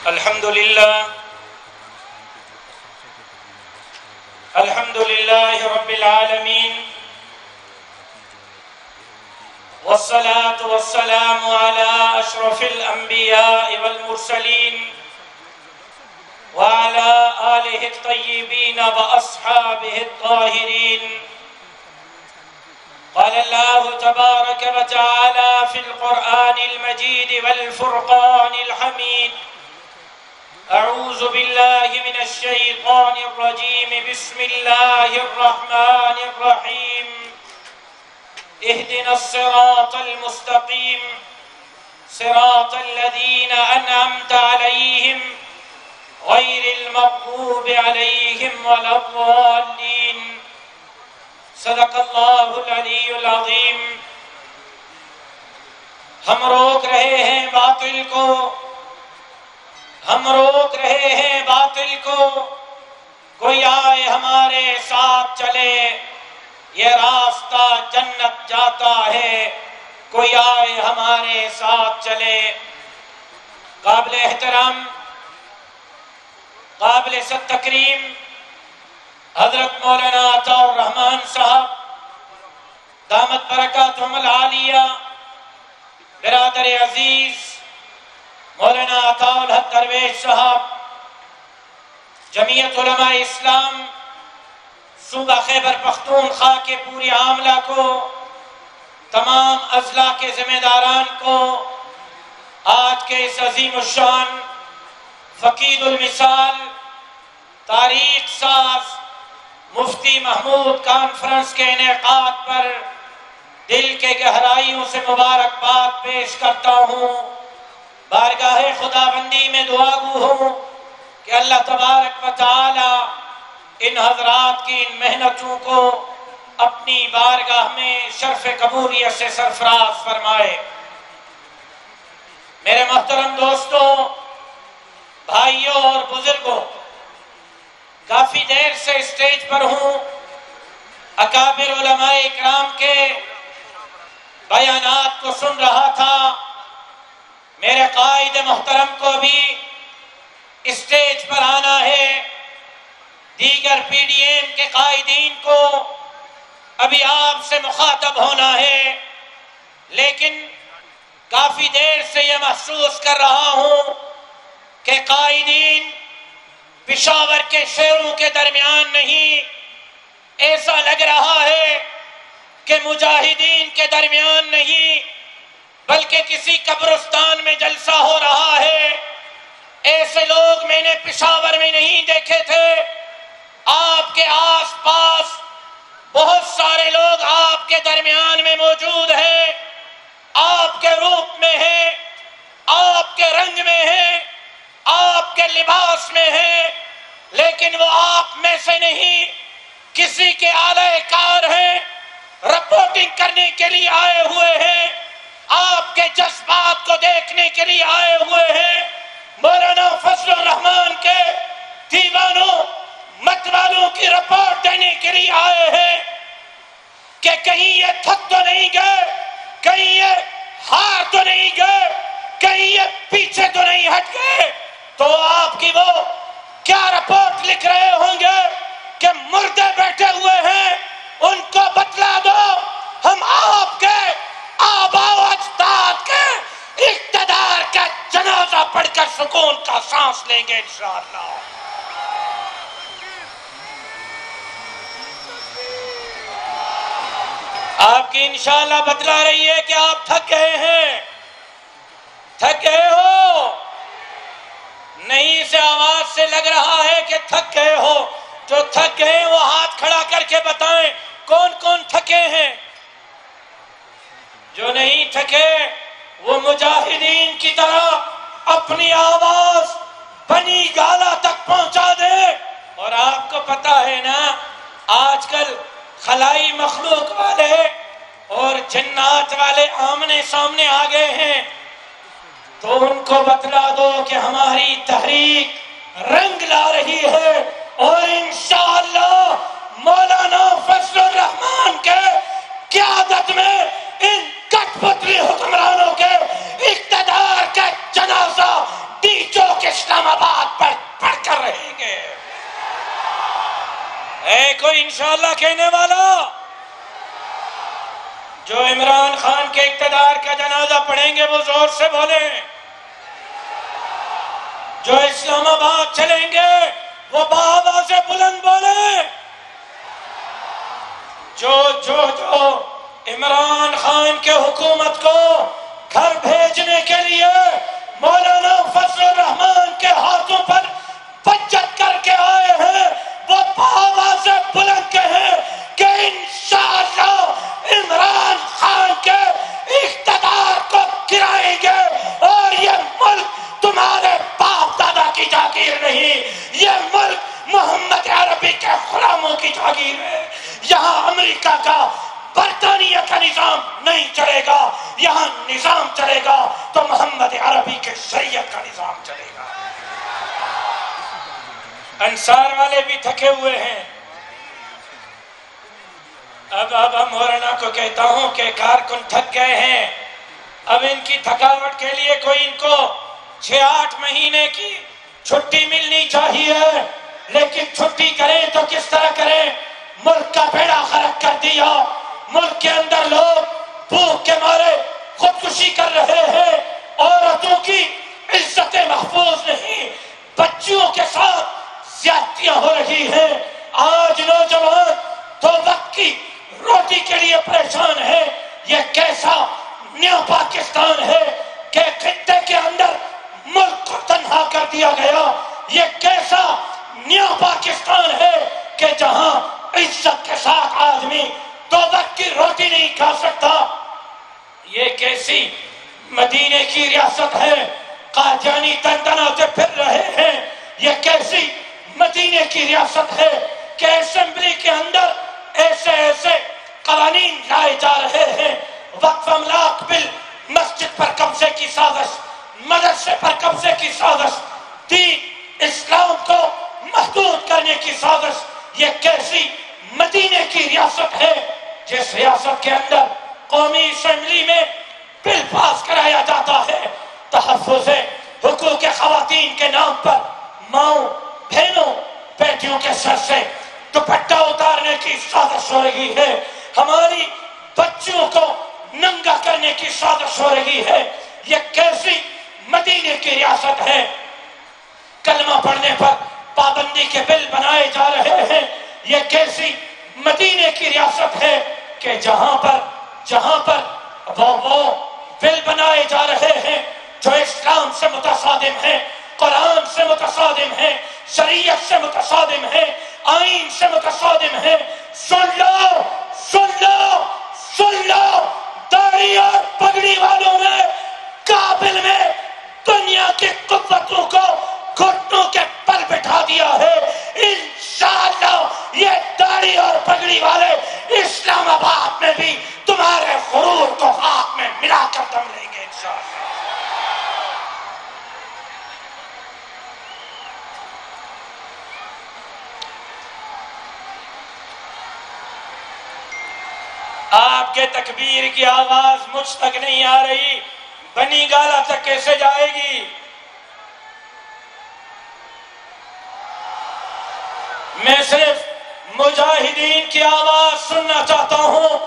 الحمد لله رب العالمين والصلاة والسلام على أشرف الأنبياء والمرسلين وعلى آله الطيبين وأصحابه الطاهرين. قال الله تبارك وتعالى في القرآن المجيد والفرقان الحميد: أعوذ بالله من الشيطان الرجيم، بسم الله الرحمن الرحيم. اهدنا الصراط المستقيم صراط الذين أنعمت عليهم غير المغضوب عليهم ولا الضالين. صدق اللہ العلی العظیم. ہم روک رہے ہیں باطل کو، ہم روک رہے ہیں باطل کو. کوئی آئے ہمارے ساتھ چلے، یہ راستہ جنت جاتا ہے. کوئی آئے ہمارے ساتھ چلے. قابل احترام، قابل تکریم حضرت مولانا عطا الرحمن صاحب دامت برکاتہم العالیہ، برادر عزیز مولانا عطا الحق درویش صاحب، جمعیت علماء اسلام صوبہ خیبر پختونخوا کے پوری عاملہ کو، تمام اضلاع کے ذمہ داران کو، آج کے اس عظیم الشان فقید المثال تاریخ ساز مفتی محمود کانفرنس کے انعقاد پر دل کے گہرائیوں سے مبارکباد پیش کرتا ہوں. بارگاہ خداوندی میں دعا گو ہوں کہ اللہ تبارک و تعالی ان حضرات کی ان محنتوں کو اپنی بارگاہ میں شرف قبولیت سے سرفراز فرمائے. میرے محترم دوستوں، بھائیوں اور بزرگوں، کافی دیر سے اسٹیج پر ہوں. اکابر علماء اکرام کے بیانات کو سن رہا تھا. میرے قائد محترم کو بھی اسٹیج پر آنا ہے، دیگر پی ڈی ایم کے قائدین کو ابھی آپ سے مخاطب ہونا ہے، لیکن کافی دیر سے یہ محسوس کر رہا ہوں کہ قائدین پشاور کے شیروں کے درمیان نہیں. ایسا لگ رہا ہے کہ مجاہدین کے درمیان نہیں، بلکہ کسی قبرستان میں جلسہ ہو رہا ہے. ایسے لوگ میں نے پشاور میں نہیں دیکھے تھے. آپ کے آس پاس بہت سارے لوگ آپ کے درمیان میں موجود ہیں، آپ کے روپ میں ہیں، آپ کے رنگ میں ہیں، آپ کے لباس میں ہیں، لیکن وہ آپ میں سے نہیں، کسی کے اعلی کار ہیں، رپورٹنگ کرنے کے لیے آئے ہوئے ہیں، آپ کے جذبات کو دیکھنے کے لیے آئے ہوئے ہیں. مولانا فضل الرحمان کے دیوانوں متوالوں کی رپورٹ دینے کے لیے آئے ہیں کہ کہیں یہ تھک تو نہیں گئے، کہیں یہ ہار تو نہیں گئے، کہیں یہ پیچھے تو نہیں ہٹ گئے. تو آپ کی وہ کیا رپورٹ لکھ رہے ہوں گے کہ مردے بیٹھے ہوئے ہیں، ان کو بتلا دو ہم آپ کے آباء و اجداد کے اقتدار کا جنازہ پڑھ کر سکون کا سانس لیں گے انشاءاللہ. آپ کی انشاءاللہ بتلا رہی ہے کہ آپ تھک گئے ہیں. تھک گئے ہو؟ نہیں، سے آواز سے لگ رہا ہے کہ تھک گئے ہو. جو تھک گئے وہ ہاتھ کھڑا کر کے بتائیں کون کون تھکے ہیں. جو نہیں تھکے وہ مجاہدین کی طرح اپنی آواز بنی گالا تک پہنچا دے. اور آپ کو پتا ہے نا، آج کل خلائی مخلوق والے اور جنات والے آمنے سامنے آ گئے ہیں، تو ان کو بتلا دو کہ ہماری تحریک رنگ لا رہی ہے، اور انشاءاللہ مولانا فضل الرحمان کے قیادت میں ان کٹ پتلی حکمرانوں کے اقتدار کا جنازہ ڈی چوک اسلام انشاءاللہ کہنے والا؟ جو عمران خان کے اقتدار کا جنازہ پڑھیں گے وہ زور سے بولیں. جو اسلام آباد چلیں گے وہ بآواز سے بلند بولیں. جو عمران خان کے حکومت کو گھر بھیجنے کے لیے مولانا فضل الرحمان کے ہاتھوں پر بچت کر کے آئے ہیں وہ بآواز سے بلند کہیں کہ انشاءاللہ عمران خان کے اقتدار کو گرائیں گے اور یہ ملک تمہارے باپ دادا کی جاگیر نہیں، یہ ملک محمد عربی کے غلاموں کی جاگیر ہے. یہاں امریکہ کا برطانیہ کا نظام نہیں چلے گا، یہاں نظام چلے گا تو محمد عربی کے شریعت کا نظام چلے گا. انصار والے بھی تھکے ہوئے ہیں. اب مولانا کو کہتا ہوں کہ کارکن تھک گئے ہیں. اب ان کی تھکاوٹ کے لیے کوئی ان کو 6-8 مہینے کی چھٹی ملنی چاہیے. لیکن چھٹی کریں تو کس طرح کریں؟ ملک کا بیڑا غرق کر دیا. ملک کے اندر لوگ بھوک کے مارے خودکشی کر رہے ہیں. عورتوں کی عزت محفوظ نہیں، بچیوں کے ساتھ زیادتیاں ہو رہی ہیں. آج نوجوان 2 وقت کی روٹی کے لیے پریشان ہے. یہ کیسا نیو پاکستان ہے کہ خطے کے اندر ملک کو تنہا کر دیا گیا؟ یہ کیسا نیو پاکستان ہے کہ جہاں عزت کے ساتھ آدمی 2 وقت کی روٹی نہیں کھا سکتا؟ یہ کیسی مدینے کی ریاست ہے؟ قادیانی تنتناتے پھر رہے ہیں. یہ کیسی مدینے کی ریاست ہے کہ اسمبلی کے اندر ایسے قوانین لائے جا رہے ہیں؟ وقف املاک بل، مسجد پر قبضے کی سازش، مدرسے پر قبضے کی سازش، دین اسلام کو محدود کرنے کی سازش. یہ کیسی مدینے کی ریاست ہے جس ریاست کے اندر قومی اسمبلی میں بل پاس کرایا جاتا ہے تحفظ حقوق خواتین کے نام پر ماؤں، بہنوں، بیٹیوں کے سر سے دوپٹہ اتارنے کی سازش ہو رہی ہے. ہماری بچیوں کو ننگا کرنے کی سازش ہو رہی ہے. یہ کیسی مدینے کی ریاست ہے؟ کلمہ پڑھنے پر پابندی کے بل بنائے جا رہے ہیں. یہ کیسی مدینے کی ریاست ہے کہ جہاں پر وہ بل بنائے جا رہے ہیں جو اسلام سے متصادم ہیں، قرآن سے متصادم ہیں، شریعت سے متصادم ہیں، آئین سے متصادم ہیں. سن لو داڑھی اور پگڑی والوں نے کابل میں دنیا کی قوتوں کو گھٹنوں کے پر بٹھا دیا ہے. انشاءاللہ یہ داڑھی اور پگڑی والے اسلام آباد میں بھی تمہارے غرور کو خاک میں ملا کر دم لیں گے انشاءاللہ. آپ کے تکبیر کی آواز مجھ تک نہیں آ رہی، بنی گالا تک کیسے جائے گی؟ میں صرف مجاہدین کی آواز سننا چاہتا ہوں،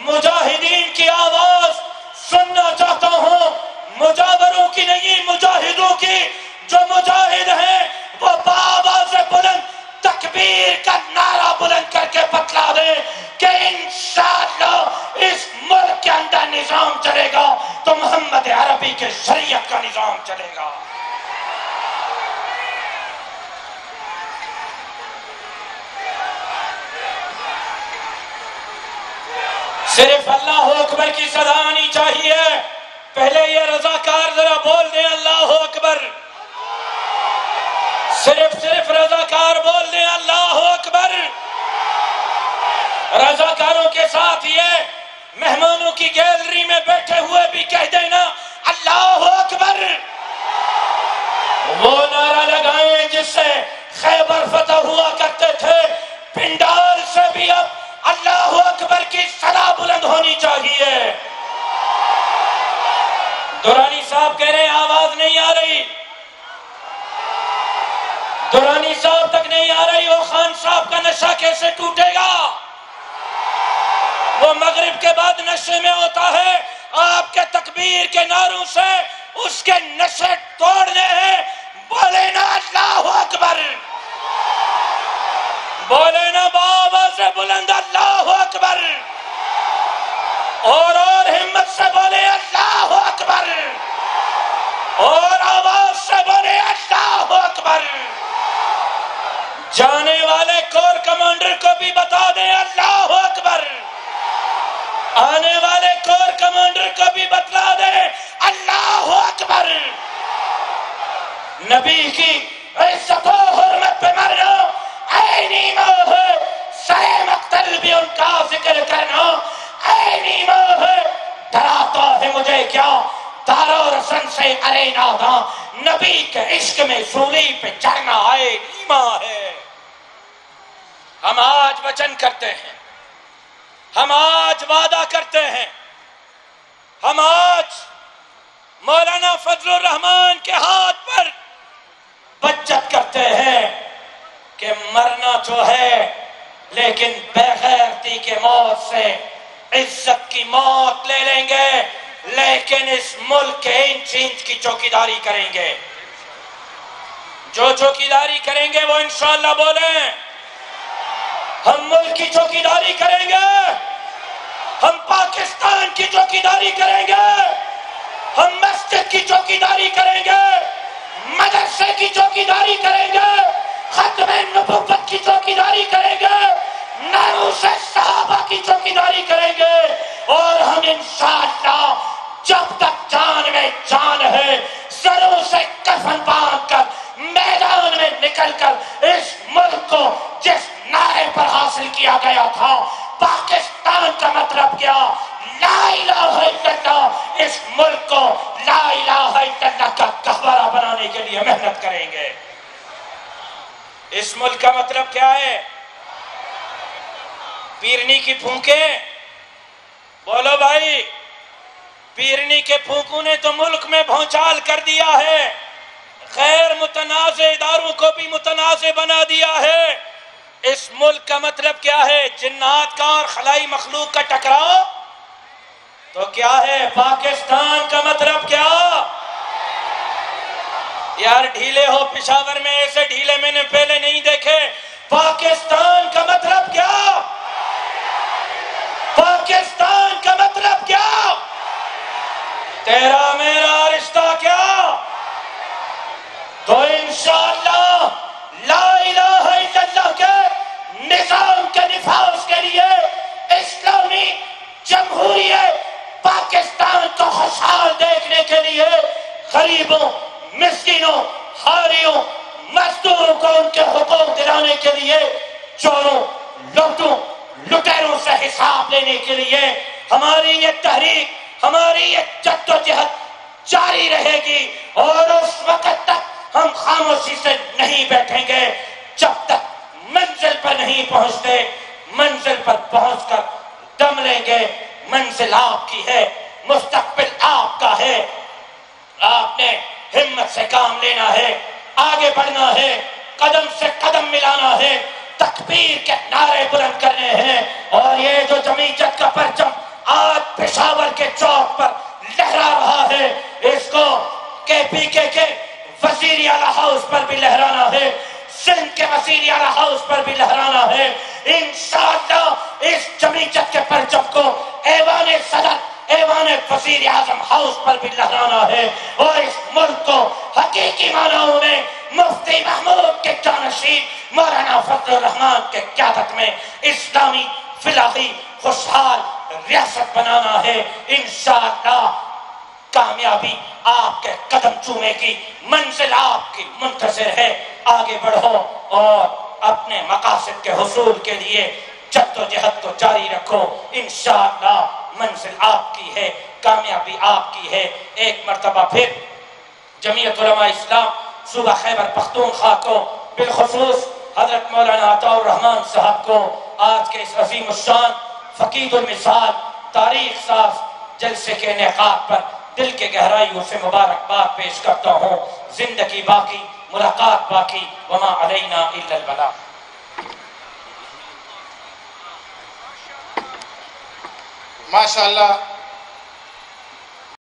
مجاہدین کی آواز سننا چاہتا ہوں، مجاوروں کی نہیں، مجاہدوں کی. جو مجاہد ہیں وہ بآواز بلند تکبیر کا نعرہ بلند کر کے بتلا دیں کہ انشاءاللہ اس ملک کے اندر نظام چلے گا تو محمد عربی کے شریعت کا نظام چلے گا. صرف اللہ اکبر کی صدا آنی چاہیے. پہلے یہ رضاکار ذرا بول دیں اللہ اکبر. صرف رضاکار بول دیں اللہ اکبر. رضاکاروں کے ساتھ یہ مہمانوں کی گیلری میں بیٹھے ہوئے بھی کہہ دینا اللہ اکبر. وہ نعرہ لگائیں جس سے خیبر فتح ہوا کرتے تھے. پنڈال سے بھی اب اللہ اکبر کی صدا بلند ہونی چاہیے. دورانی صاحب کہہ رہے ہیں آواز نہیں آ رہی. درانی صاحب تک نہیں آ رہی، وہ خان صاحب کا نشہ کیسے ٹوٹے گا؟ وہ مغرب کے بعد نشے میں ہوتا ہے، آپ کے تکبیر کے نعروں سے اس کے نشے توڑنے ہیں۔ بولے نا اللہ اکبر، بولے نا بآواز بلند اللہ اکبر، اور ہمت سے بولے اللہ اکبر، اور آواز سے بولے اللہ اکبر۔ جانے والے کور کمانڈر کو بھی بتا دیں اللہ اکبر، آنے والے کور کمانڈر کو بھی بتلا دیں اللہ اکبر۔ نبی کی عزت و حرمت پہ مرنا عین ایمان ہے، سر مقتل بھی ان کا ذکر کرنا عین ایمان ہے۔ ڈراتا ہے مجھے کیا دار و رسن سے ارے ناداں، نبی کے عشق میں سولی پہ چڑھنا عین ایمان ہے۔ ہم آج وچن کرتے ہیں، ہم آج وعدہ کرتے ہیں، ہم آج مولانا فضل الرحمان کے ہاتھ پر بچت کرتے ہیں کہ مرنا جو ہے لیکن بے غیرتی کے موت سے عزت کی موت لے لیں گے، لیکن اس ملک کے انچ انچ کی چوکیداری کریں گے۔ جو چوکیداری کریں گے وہ انشاءاللہ بولیں ہم ملک کی چوکیداری کریں گے، ہم پاکستان کی چوکیداری کریں گے، ہم مسجد کی چوکیداری کریں گے، مدرسے کی چوکیداری کریں گے، ختم نبوت کی چوکیداری کریں گے، ناموس صحابہ کی چوکیداری کریں گے، اور ہم انشاءاللہ جب تک جان میں جان ہے سروں سے کفن باندھ کر میدان میں نکل کر اس ملک کو جس نعرے پر حاصل کیا گیا تھا پاکستان کا مطلب کیا، لا الہ الا اللہ، اس ملک کو لا الہ الا اللہ کا گہوارہ بنانے کے لیے محنت کریں گے۔ اس ملک کا مطلب کیا ہے؟ پیرنی کی پھونکیں، بولو بھائی، پیرنی کے پھونکوں نے تو ملک میں بھونچال کر دیا ہے، غیر متنازع اداروں کو بھی متنازع بنا دیا ہے۔ اس ملک کا مطلب کیا ہے؟ جنات کا اور خلائی مخلوق کا ٹکراؤ تو کیا ہے؟ پاکستان کا مطلب کیا؟ یار ڈھیلے ہو پشاور میں، ایسے ڈھیلے میں نے پہلے نہیں دیکھے۔ پاکستان کا مطلب کیا؟ پاکستان کا مطلب کیا؟ تیرا میرا رشتہ کیا؟ تو انشاءاللہ لا الہ الا اللہ کے نظام کے نفاذ کے لیے اسلامی جمہوریت پاکستان کو خوشحال دیکھنے کے لیے غریبوں، مسکینوں، حاریوں، مزدوروں کو ان کے حقوق دلانے کے لیے چوروں، لوٹوں، لٹیروں سے حساب لینے کے لیے ہماری یہ تحریک، ہماری یہ جدوجہد جاری رہے گی، اور اس وقت تک ہم خاموشی سے نہیں بیٹھیں گے جب تک منزل پر نہیں پہنچتے۔ منزل پر پہنچ کر دم لیں گے۔ منزل آپ کی ہے، مستقبل آپ کا ہے، آپ نے ہمت سے کام لینا ہے، آگے بڑھنا ہے، قدم سے قدم ملانا ہے، تکبیر کے نعرے بلند کرنے ہیں۔ اور یہ جو جمعیت کا پرچم آج پشاور کے چوک پر لہرا رہا ہے، اس کو KPK کے وزیر اعلیٰ ہاؤس پر بھی لہرانا ہے، سندھ کے وزیر اعلیٰ ہاؤس پر بھی لہرانا ہے۔ انشاءاللہ اس جمعیت کے پرچم کو ایوان صدر، ایوان وزیر اعظم ہاؤس پر بھی لہرانا ہے، اور اس ملک کو حقیقی معنوں میں مفتی محمود کے جانشین مولانا فضل الرحمان کے قیادت میں اسلامی فلاحی خوشحال ریاست بنانا ہے۔ انشاءاللہ کامیابی آپ کے قدم چومے کی، منزل آپ کی منتظر ہے۔ آگے بڑھو اور اپنے مقاصد کے حصول کے لیے جدوجہد کو جاری رکھو۔ انشاءاللہ منزل آپ کی ہے، کامیابی آپ کی ہے۔ ایک مرتبہ پھر جمعیت علماء اسلام صوبہ خیبر پختونخوا کو، بالخصوص حضرت مولانا عطاء الرحمان صاحب کو آج کے اس عظیم الشان فقید المثال تاریخ ساز جلسے کے انعقاد پر دل کے گہرائیوں سے مبارکباد پیش کرتا ہوں۔ زندگی باقی ملاقات باقی، وما علینا الا البلاغ۔ ماشاءاللہ